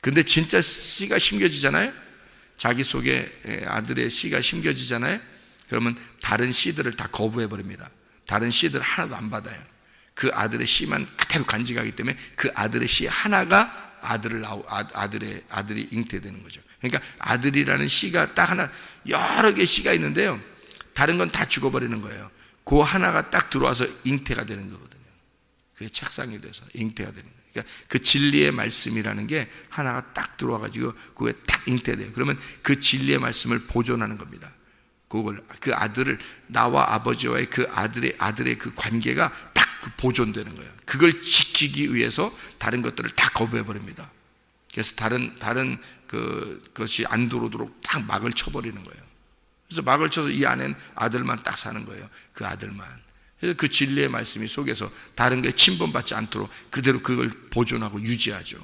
근데 진짜 씨가 심겨지잖아요. 자기 속에 아들의 씨가 심겨지잖아요. 그러면 다른 씨들을 다 거부해버립니다. 다른 씨들 하나도 안 받아요. 그 아들의 씨만 그대로 간직하기 때문에 그 아들의 씨 하나가 아들이 잉태되는 거죠. 그러니까 아들이라는 씨가 딱 하나, 여러 개의 씨가 있는데요, 다른 건 다 죽어버리는 거예요. 그 하나가 딱 들어와서 잉태가 되는 거거든요. 그게 착상이 돼서 잉태가 되는 거예요. 그러니까 그 진리의 말씀이라는 게 하나가 딱 들어와가지고 그게 딱 잉태돼요. 그러면 그 진리의 말씀을 보존하는 겁니다. 그 아들을, 나와 아버지와의 그 아들의 그 관계가 딱 보존되는 거예요. 그걸 지키기 위해서 다른 것들을 다 거부해버립니다. 그래서 다른 그것이 안 들어오도록 딱 막을 쳐버리는 거예요. 그래서 막을 쳐서 이 안에는 아들만 딱 사는 거예요. 그 아들만. 그래서 그 진리의 말씀이 속에서 다른 게 침범받지 않도록 그대로 그걸 보존하고 유지하죠.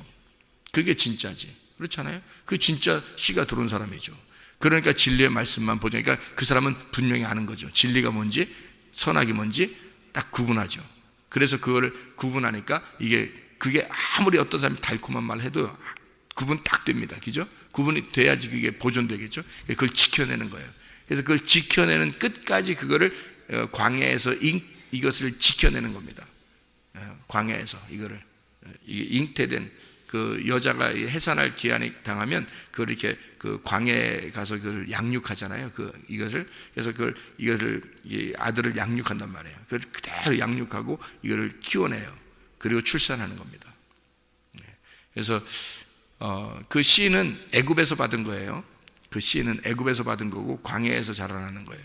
그게 진짜지. 그렇잖아요. 그 진짜 씨가 들어온 사람이죠. 그러니까 진리의 말씀만 보존하니까 그 사람은 분명히 아는 거죠. 진리가 뭔지 선악이 뭔지 딱 구분하죠. 그래서 그거를 구분하니까 그게 아무리 어떤 사람이 달콤한 말 해도 구분 딱 됩니다. 그죠? 구분이 돼야지 그게 보존되겠죠. 그걸 지켜내는 거예요. 그래서 그걸 지켜내는 끝까지 그거를 광야에서 이것을 지켜내는 겁니다. 광야에서 이거를 잉태된 그 여자가 해산할 기한이 당하면 그걸 이렇게 그 광야에 가서 그걸 양육하잖아요. 그래서 이것을 이 아들을 양육한단 말이에요. 그래서 그대로 양육하고 이거를 키워내요. 그리고 출산하는 겁니다. 그래서 그 씨는 애굽에서 받은 거예요. 그 씨는 애굽에서 받은 거고 광야에서 자라나는 거예요.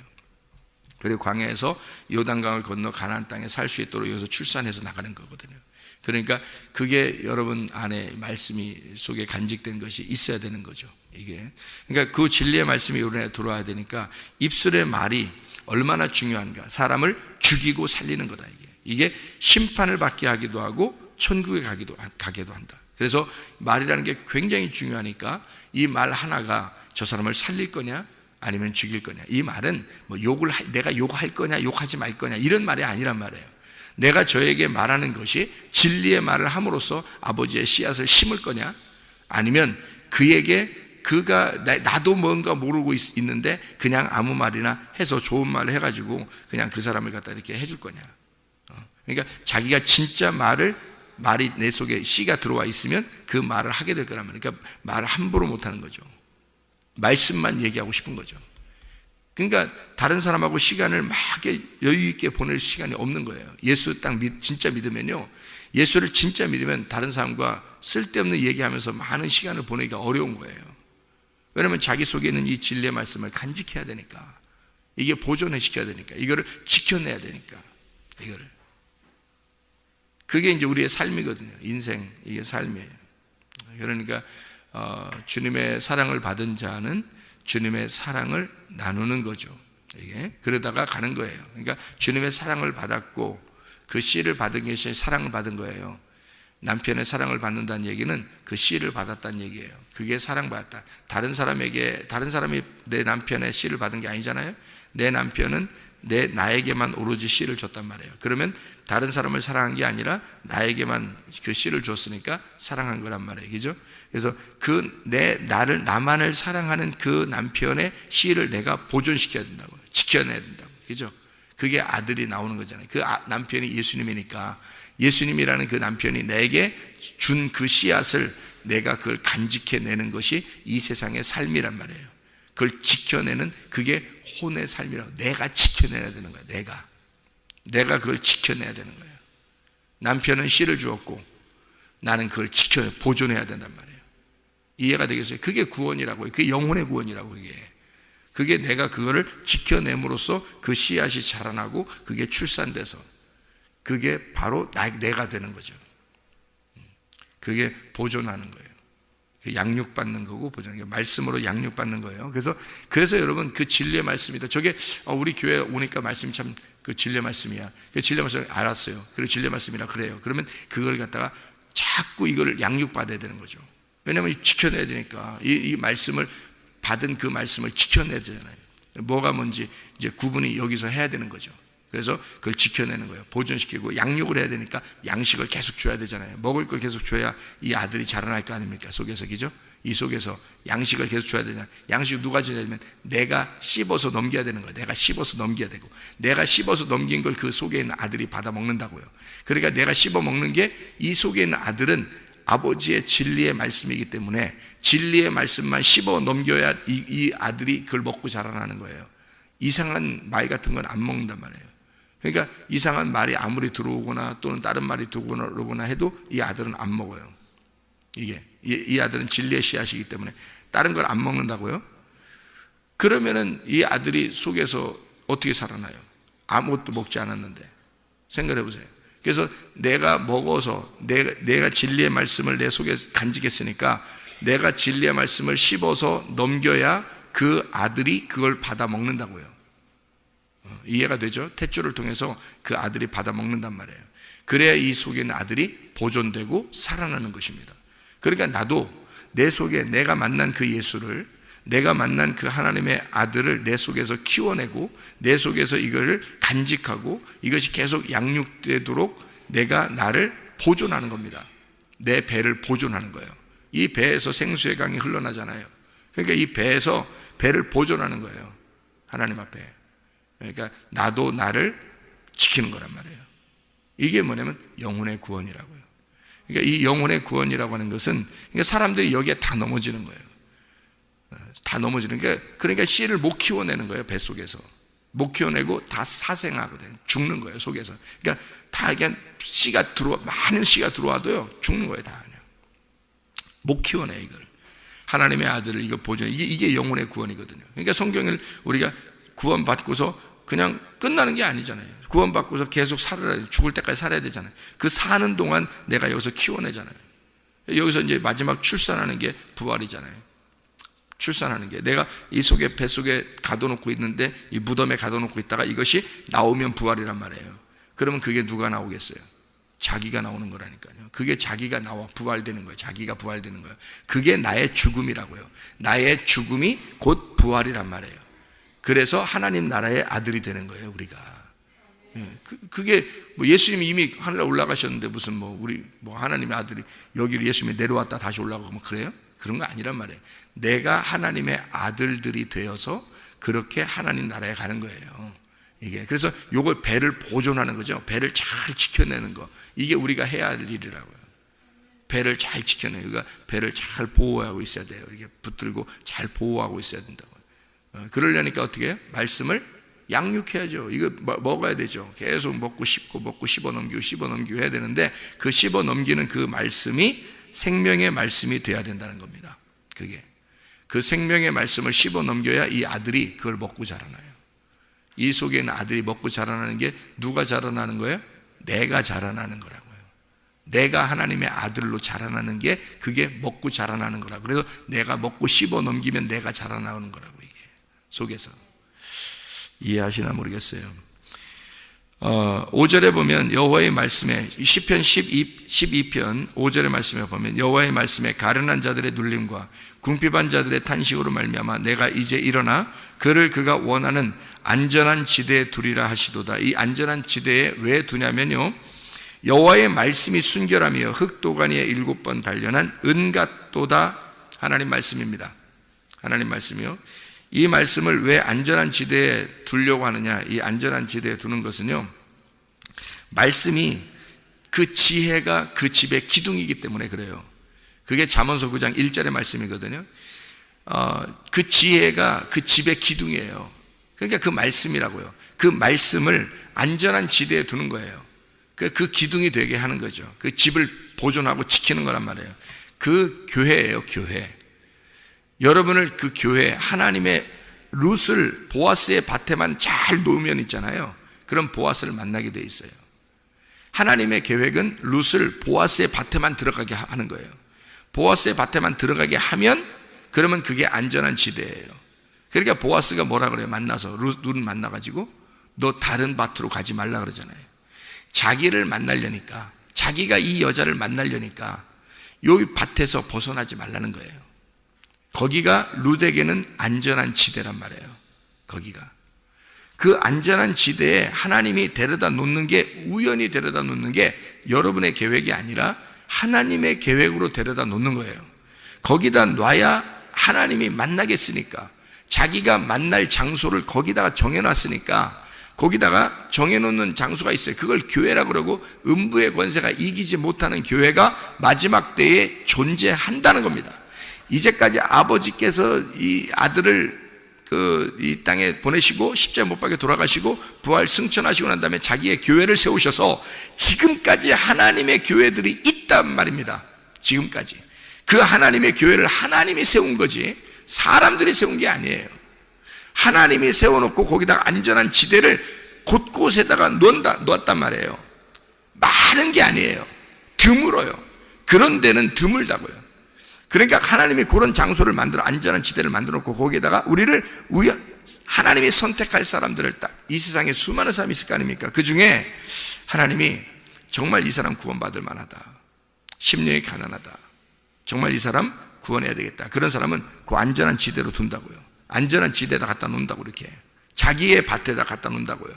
그리고 광야에서 요단강을 건너 가나안 땅에 살 수 있도록 여기서 출산해서 나가는 거거든요. 그러니까 그게 여러분 안에 말씀이 속에 간직된 것이 있어야 되는 거죠. 이게 그러니까 그 진리의 말씀이 여러분에 들어와야 되니까 입술의 말이 얼마나 중요한가. 사람을 죽이고 살리는 거다. 이게 심판을 받게 하기도 하고 천국에 가기도 한다. 그래서 말이라는 게 굉장히 중요하니까 이 말 하나가 저 사람을 살릴 거냐 아니면 죽일 거냐. 이 말은 뭐 내가 욕할 거냐 욕하지 말 거냐 이런 말이 아니란 말이에요. 내가 저에게 말하는 것이 진리의 말을 함으로써 아버지의 씨앗을 심을 거냐 아니면 그에게 나도 뭔가 모르고 있는데 그냥 아무 말이나 해서 좋은 말을 해가지고 그냥 그 사람을 갖다 이렇게 해줄 거냐. 그러니까 자기가 진짜 말이 내 속에 씨가 들어와 있으면 그 말을 하게 될 거란 말이에요. 그러니까 말을 함부로 못하는 거죠. 말씀만 얘기하고 싶은 거죠. 그러니까 다른 사람하고 시간을 막 여유 있게 보낼 시간이 없는 거예요. 예수 진짜 믿으면요, 예수를 진짜 믿으면 다른 사람과 쓸데없는 얘기하면서 많은 시간을 보내기가 어려운 거예요. 왜냐하면 자기 속에 있는 이 진리의 말씀을 간직해야 되니까, 이게 보존해 시켜야 되니까, 이거를 지켜내야 되니까, 그게 이제 우리의 삶이거든요. 인생, 이게 삶이에요. 그러니까 주님의 사랑을 받은 자는 주님의 사랑을 나누는 거죠. 이게 그러다가 가는 거예요. 그러니까 주님의 사랑을 받았고 그 씨를 받은 것이 사랑을 받은 거예요. 남편의 사랑을 받는다는 얘기는 그 씨를 받았다는 얘기예요. 그게 사랑받았다. 다른 사람이 내 남편의 씨를 받은 게 아니잖아요. 내 남편은 나에게만 오로지 씨를 줬단 말이에요. 그러면 다른 사람을 사랑한 게 아니라 나에게만 그 씨를 줬으니까 사랑한 거란 말이에요. 그죠? 그래서 나만을 사랑하는 그 남편의 씨를 내가 보존시켜야 된다고요. 지켜내야 된다고. 그죠? 그게 아들이 나오는 거잖아요. 그 남편이 예수님이니까 예수님이라는 그 남편이 내게 준 그 씨앗을 내가 그걸 간직해내는 것이 이 세상의 삶이란 말이에요. 그걸 지켜내는 그게 혼의 삶이라고. 내가 지켜내야 되는 거예요. 내가 그걸 지켜내야 되는 거예요. 남편은 씨를 주었고 나는 그걸 보존해야 된단 말이에요. 이해가 되겠어요? 그게 구원이라고요. 그게 영혼의 구원이라고. 그게 내가 그거를 지켜냄으로써 그 씨앗이 자라나고 그게 출산돼서 그게 바로 내가 되는 거죠. 그게 보존하는 거예요. 그 양육받는 거고 보존하는 거예요. 말씀으로 양육받는 거예요. 그래서 여러분 그 진리의 말씀이다. 저게 우리 교회 오니까 말씀이 참 그 진리의 말씀이야. 그 진리의 말씀 알았어요. 그리고 진리의 말씀이라 그래요. 그러면 그걸 갖다가 자꾸 이걸 양육받아야 되는 거죠. 왜냐하면 지켜내야 되니까 이 말씀을 받은 그 말씀을 지켜내야 되잖아요. 뭐가 뭔지 이제 구분이 여기서 해야 되는 거죠. 그래서 그걸 지켜내는 거예요. 보존시키고 양육을 해야 되니까 양식을 계속 줘야 되잖아요. 먹을 걸 계속 줘야 이 아들이 자라날 거 아닙니까? 속에서. 그죠? 이 속에서 양식을 계속 줘야 되잖아요. 양식 누가 주냐면 내가 씹어서 넘겨야 되는 거예요. 내가 씹어서 넘겨야 되고 내가 씹어서 넘긴 걸 그 속에 있는 아들이 받아 먹는다고요. 그러니까 내가 씹어 먹는 게 이 속에 있는 아들은 아버지의 진리의 말씀이기 때문에 진리의 말씀만 씹어 넘겨야 이 아들이 그걸 먹고 자라나는 거예요. 이상한 말 같은 건 안 먹는단 말이에요. 그러니까 이상한 말이 아무리 들어오거나 또는 다른 말이 들어오거나 해도 이 아들은 안 먹어요. 이 아들은 진리의 씨앗이기 때문에 다른 걸 안 먹는다고요? 그러면은 이 아들이 속에서 어떻게 살아나요? 아무것도 먹지 않았는데. 생각해 보세요. 그래서 내가 먹어서 내가 진리의 말씀을 내 속에 간직했으니까 내가 진리의 말씀을 씹어서 넘겨야 그 아들이 그걸 받아 먹는다고요. 이해가 되죠? 탯줄을 통해서 그 아들이 받아먹는단 말이에요. 그래야 이 속에 있는 아들이 보존되고 살아나는 것입니다. 그러니까 나도 내 속에 내가 만난 그 예수를, 내가 만난 그 하나님의 아들을 내 속에서 키워내고 내 속에서 이거를 간직하고 이것이 계속 양육되도록 내가 나를 보존하는 겁니다. 내 배를 보존하는 거예요. 이 배에서 생수의 강이 흘러나잖아요. 그러니까 이 배에서 배를 보존하는 거예요. 하나님 앞에. 그러니까 나도 나를 지키는 거란 말이에요. 이게 뭐냐면 영혼의 구원이라고요. 그러니까 이 영혼의 구원이라고 하는 것은 그러니까 사람들이 여기에 다 넘어지는 거예요. 다 넘어지는 게, 그러니까 씨를 못 키워내는 거예요. 뱃속에서 못 키워내고 다 사생하거든요. 죽는 거예요, 속에서. 그러니까 다 그냥 많은 씨가 들어와도요 죽는 거예요. 다 그냥 못 키워내. 이걸 하나님의 아들을 이거 보존, 이게 영혼의 구원이거든요. 그러니까 성경을 우리가 구원받고서 그냥 끝나는 게 아니잖아요. 구원받고서 계속 살아야, 죽을 때까지 살아야 되잖아요. 그 사는 동안 내가 여기서 키워내잖아요. 여기서 이제 마지막 출산하는 게 부활이잖아요. 출산하는 게, 내가 이 속에, 뱃속에 가둬놓고 있는데 이 무덤에 가둬놓고 있다가 이것이 나오면 부활이란 말이에요. 그러면 그게 누가 나오겠어요? 자기가 나오는 거라니까요. 그게 자기가 나와 부활되는 거예요. 자기가 부활되는 거예요. 그게 나의 죽음이라고요. 나의 죽음이 곧 부활이란 말이에요. 그래서 하나님 나라의 아들이 되는 거예요, 우리가. 그게 뭐 예수님이 이미 하늘에 올라가셨는데 무슨 뭐 우리 뭐 하나님의 아들이 여기로 예수님이 내려왔다 다시 올라가고 뭐 그래요? 그런 거 아니란 말이에요. 내가 하나님의 아들들이 되어서 그렇게 하나님 나라에 가는 거예요. 이게 그래서 요걸 배를 보존하는 거죠. 배를 잘 지켜내는 거. 이게 우리가 해야 할 일이라고요. 배를 잘 지켜내고, 그러니까 배를 잘 보호하고 있어야 돼요. 이렇게 붙들고 잘 보호하고 있어야 된다고요. 그러려니까 어떻게 해요? 말씀을 양육해야죠. 이거 먹어야 되죠. 계속 먹고 씹어 넘기고 해야 되는데, 그 씹어 넘기는 그 말씀이 생명의 말씀이 돼야 된다는 겁니다. 그게 그 생명의 말씀을 씹어 넘겨야 이 아들이 그걸 먹고 자라나요. 이 속에 있는 아들이 먹고 자라나는 게 누가 자라나는 거예요? 내가 자라나는 거라고요. 내가 하나님의 아들로 자라나는 게 그게 먹고 자라나는 거라고. 그래서 내가 먹고 씹어 넘기면 내가 자라나는 거라고. 이게 속에서 이해하시나 모르겠어요. 5절에 보면 여호와의 말씀에, 시편 12편 5절의 말씀에 보면 여호와의 말씀에 가련한 자들의 눌림과 궁핍한 자들의 탄식으로 말미암아 내가 이제 일어나 그가 원하는 안전한 지대에 두리라 하시도다. 이 안전한 지대에 왜 두냐면요, 여호와의 말씀이 순결하며 흑도가니에 7번 단련한 은 같도다. 하나님 말씀입니다. 하나님 말씀이요. 이 말씀을 왜 안전한 지대에 두려고 하느냐, 이 안전한 지대에 두는 것은요, 말씀이 그 지혜가 그 집의 기둥이기 때문에 그래요. 그게 잠언서 9장 1절의 말씀이거든요. 그 지혜가 그 집의 기둥이에요. 그러니까 그 말씀이라고요. 그 말씀을 안전한 지대에 두는 거예요. 그 기둥이 되게 하는 거죠. 그 집을 보존하고 지키는 거란 말이에요. 그 교회예요, 교회. 여러분을 그 교회, 하나님의 룻을 보아스의 밭에만 잘 놓으면 있잖아요. 그럼 보아스를 만나게 돼 있어요. 하나님의 계획은 룻을 보아스의 밭에만 들어가게 하는 거예요. 보아스의 밭에만 들어가게 하면 그러면 그게 안전한 지대예요. 그러니까 보아스가 뭐라 그래요? 만나서 룻 만나가지고 너 다른 밭으로 가지 말라 그러잖아요. 자기를 만나려니까, 자기가 이 여자를 만나려니까 여기 밭에서 벗어나지 말라는 거예요. 거기가 룻에게는 안전한 지대란 말이에요. 거기가 그 안전한 지대에 하나님이 데려다 놓는 게, 우연히 데려다 놓는 게 여러분의 계획이 아니라 하나님의 계획으로 데려다 놓는 거예요. 거기다 놔야 하나님이 만나겠으니까, 자기가 만날 장소를 거기다가 정해놨으니까, 거기다가 정해놓는 장소가 있어요. 그걸 교회라고 그러고, 음부의 권세가 이기지 못하는 교회가 마지막 때에 존재한다는 겁니다. 이제까지 아버지께서 이 아들을 이 땅에 보내시고 십자가 못 박혀 돌아가시고 부활 승천하시고 난 다음에 자기의 교회를 세우셔서 지금까지 하나님의 교회들이 있단 말입니다. 지금까지 그 하나님의 교회를 하나님이 세운 거지 사람들이 세운 게 아니에요. 하나님이 세워놓고 거기다가 안전한 지대를 곳곳에다가 놓았단 말이에요. 많은 게 아니에요. 드물어요. 그런 데는 드물다고요. 그러니까 하나님이 그런 장소를 만들어, 안전한 지대를 만들어 놓고 거기에다가 우리를 하나님이 선택할 사람들을 딱 이 세상에 수많은 사람이 있을 거 아닙니까? 그 중에 하나님이 정말 이 사람 구원받을 만하다, 심령이 가난하다, 정말 이 사람 구원해야 되겠다, 그런 사람은 그 안전한 지대로 둔다고요. 안전한 지대에다 갖다 놓는다고, 이렇게 자기의 밭에다 갖다 놓는다고요.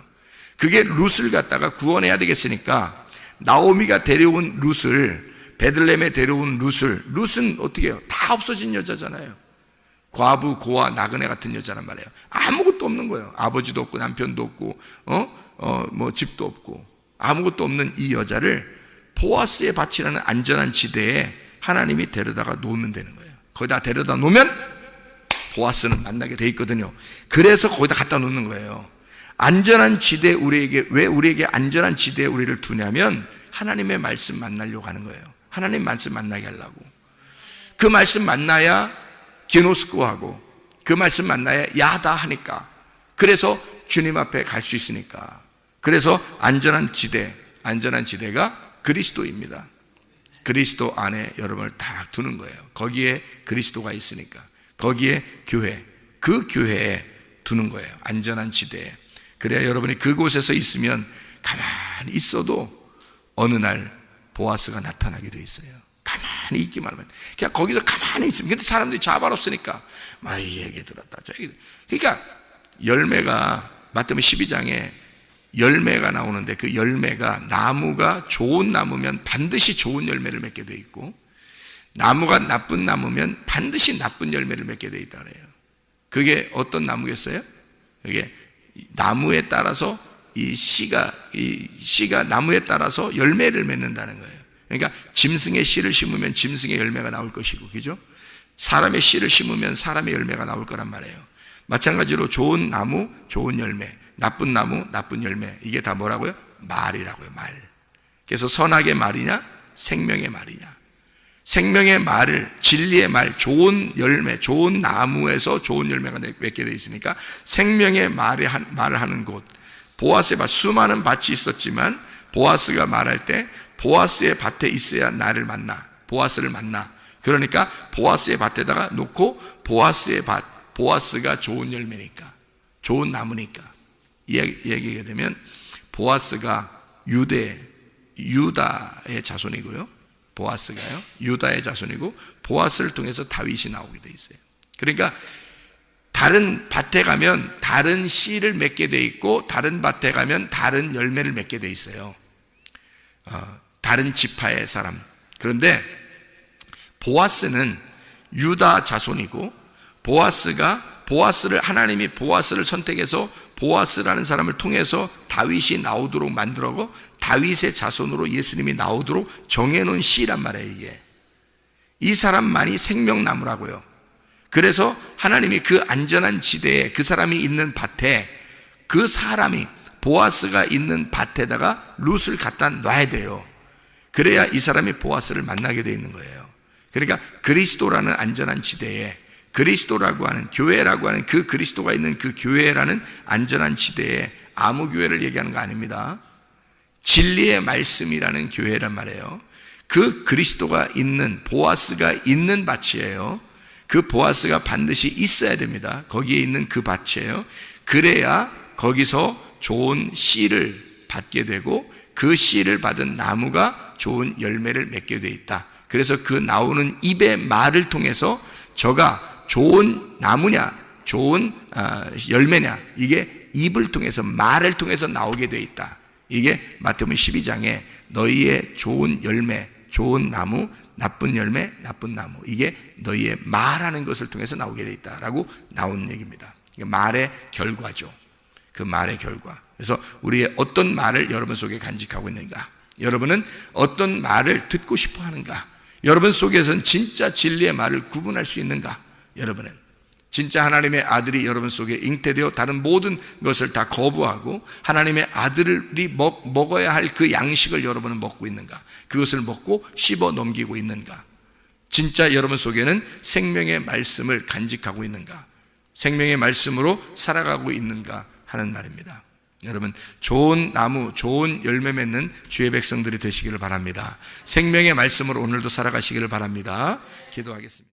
그게 룻을 갖다가 구원해야 되겠으니까 나오미가 데려온 룻을, 베들레헴에 데려온 룻은 어떻게 해요? 다 없어진 여자잖아요. 과부, 고아, 나그네 같은 여자란 말이에요. 아무것도 없는 거예요. 아버지도 없고 남편도 없고 뭐 집도 없고 아무것도 없는 이 여자를 보아스의 밭이라는 안전한 지대에 하나님이 데려다가 놓으면 되는 거예요. 거기다 데려다 놓으면 보아스는 만나게 돼 있거든요. 그래서 거기다 갖다 놓는 거예요. 안전한 지대, 왜 우리에게 안전한 지대에 우리를 두냐면 하나님의 말씀 만나려고 하는 거예요. 하나님 말씀 만나게 하려고. 그 말씀 만나야 기노스코하고, 그 말씀 만나야 야다 하니까, 그래서 주님 앞에 갈 수 있으니까. 그래서 안전한 지대가 그리스도입니다. 그리스도 안에 여러분을 다 두는 거예요. 거기에 그리스도가 있으니까, 거기에 교회, 그 교회에 두는 거예요. 안전한 지대에. 그래야 여러분이 그곳에서 있으면 가만히 있어도 어느 날 보아스가 나타나게 돼 있어요. 가만히 있기만 하면, 그냥 거기서 가만히 있으면. 근데 사람들이 자발 없으니까 막 이 얘기 들었다 저 얘기. 그러니까 열매가, 마태복음 12장에 열매가 나오는데, 그 열매가, 나무가 좋은 나무면 반드시 좋은 열매를 맺게 돼 있고, 나무가 나쁜 나무면 반드시 나쁜 열매를 맺게 돼 있다 그래요. 그게 어떤 나무겠어요? 그게 나무에 따라서 이 씨가 나무에 따라서 열매를 맺는다는 거예요. 그러니까 짐승의 씨를 심으면 짐승의 열매가 나올 것이고, 그죠? 사람의 씨를 심으면 사람의 열매가 나올 거란 말이에요. 마찬가지로 좋은 나무, 좋은 열매, 나쁜 나무, 나쁜 열매, 이게 다 뭐라고요? 말이라고요, 말. 그래서 선악의 말이냐, 생명의 말이냐. 생명의 말을, 진리의 말, 좋은 열매, 좋은 나무에서 좋은 열매가 맺게 되어 있으니까 생명의 말을 하는 곳, 보아스의 밭, 수많은 밭이 있었지만 보아스가 말할 때 보아스의 밭에 있어야 나를 만나, 보아스를 만나. 그러니까 보아스의 밭에다가 놓고, 보아스의 밭, 보아스가 좋은 열매니까, 좋은 나무니까 얘기가 되면, 보아스가 유다의 자손이고요, 보아스가요 유다의 자손이고, 보아스를 통해서 다윗이 나오게 돼 있어요. 그러니까 다른 밭에 가면 다른 씨를 맺게 돼 있고, 다른 밭에 가면 다른 열매를 맺게 돼 있어요. 다른 지파의 사람. 그런데 보아스는 유다 자손이고, 하나님이 보아스를 선택해서 보아스라는 사람을 통해서 다윗이 나오도록 만들고, 다윗의 자손으로 예수님이 나오도록 정해놓은 씨란 말이에요. 이게 이 사람만이 생명나무라고요. 그래서 하나님이 그 안전한 지대에, 그 사람이 있는 밭에, 그 사람이 보아스가 있는 밭에다가 룻을 갖다 놔야 돼요. 그래야 이 사람이 보아스를 만나게 되어 있는 거예요. 그러니까 그리스도라는 안전한 지대에, 그리스도라고 하는, 교회라고 하는 그 그리스도가 있는 그 교회라는 안전한 지대에, 아무 교회를 얘기하는 거 아닙니다. 진리의 말씀이라는 교회란 말이에요. 그 그리스도가 있는, 보아스가 있는 밭이에요. 그 보아스가 반드시 있어야 됩니다. 거기에 있는 그 밭이에요. 그래야 거기서 좋은 씨를 받게 되고, 그 씨를 받은 나무가 좋은 열매를 맺게 되어 있다. 그래서 그 나오는 입의 말을 통해서 저가 좋은 나무냐, 좋은 열매냐, 이게 입을 통해서, 말을 통해서 나오게 되어 있다. 이게 마태복음 12장에 너희의 좋은 열매, 좋은 나무, 나쁜 열매, 나쁜 나무, 이게 너희의 말하는 것을 통해서 나오게 되어 있다라고 나온 얘기입니다. 말의 결과죠. 그 말의 결과. 그래서 우리의 어떤 말을 여러분 속에 간직하고 있는가? 여러분은 어떤 말을 듣고 싶어 하는가? 여러분 속에서는 진짜 진리의 말을 구분할 수 있는가? 여러분은 진짜 하나님의 아들이 여러분 속에 잉태되어 다른 모든 것을 다 거부하고 하나님의 아들이 먹어야 할 그 양식을 여러분은 먹고 있는가? 그것을 먹고 씹어 넘기고 있는가? 진짜 여러분 속에는 생명의 말씀을 간직하고 있는가? 생명의 말씀으로 살아가고 있는가 하는 말입니다. 여러분, 좋은 나무, 좋은 열매 맺는 주의 백성들이 되시기를 바랍니다. 생명의 말씀으로 오늘도 살아가시기를 바랍니다. 기도하겠습니다.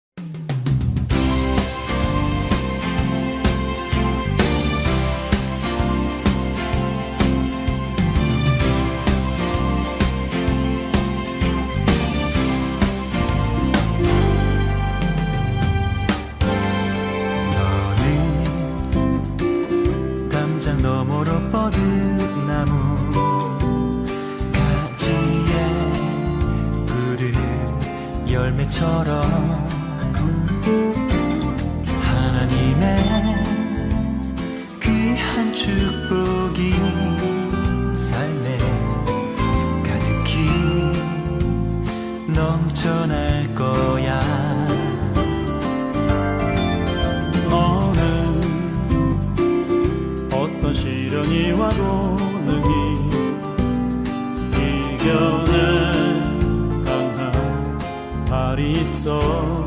열매처럼 하나님의 귀한 축복이 삶에 가득히 넘쳐날 거야. 너는 어떤 시련이 와도 능히 이겨낼 강한 발이 있어.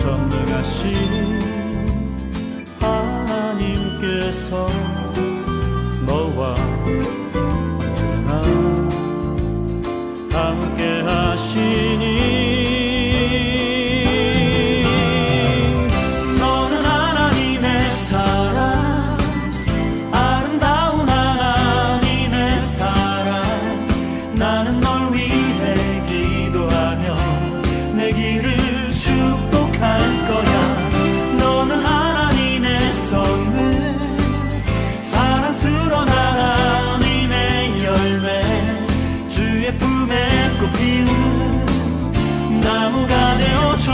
전능하신 하나님께서 너와 언제나 함께 하시니. 너는 하나님의 사랑, 아름다운 하나님의 사랑. 나는 널 위해 기도하며 내 길을 축복할 거야. 너는 하나님의 선물, 사랑스러운 하나님의 열매. 주의 품에 꽃 피운 나무가 되어줘.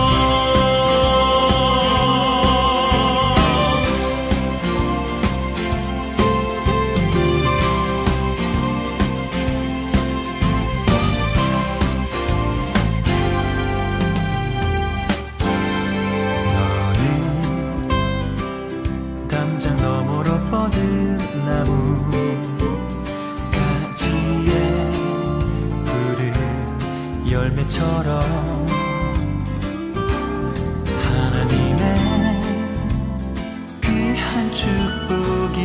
담장 너머로 뻗은 나무 가지에 푸른 열매처럼 하나님의 귀한 축복이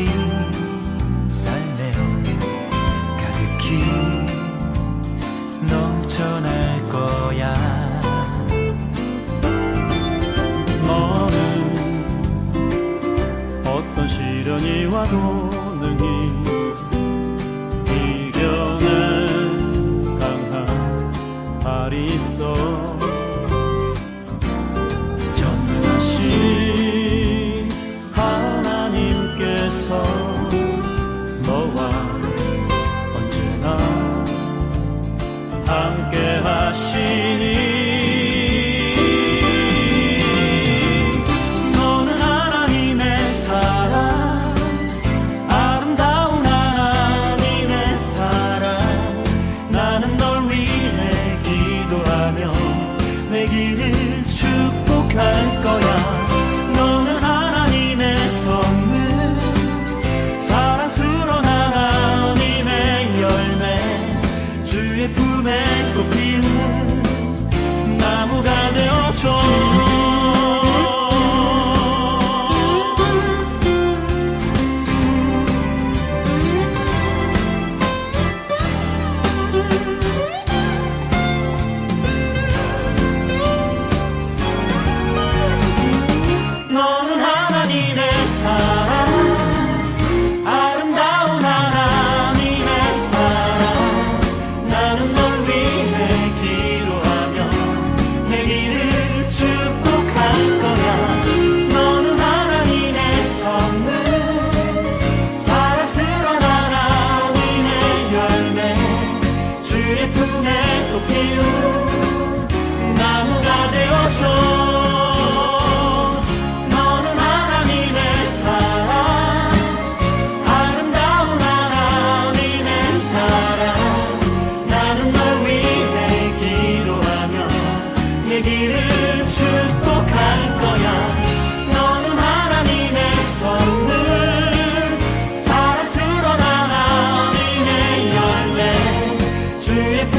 삶에 가득히 넘쳐날 거야. 너는 어떤 시련이 와도 능히 이겨낼 강한 발이 있어. 전능하신 하나님께서 너와 언제나 함께 하시니. 내 길을 축복할 거야. 너는 하나님의 선물, 사랑스러운 하나님의 열매. 주의 품에 꽃 피운 나무가 되어줘. 너는 하나님의 사랑, 아름다운 하나님의 사랑. 나는 널 위해 기도하며 내 길을 축복할 거야. 너는 하나님의 선물, 사랑스러운 하나님의 열매. 주의 품에 꽃 피운 나무가 되어줘. 내 길을 축복할 거야. 너는 하나님의 선물, 사랑스러운 하나님의 열매. 주의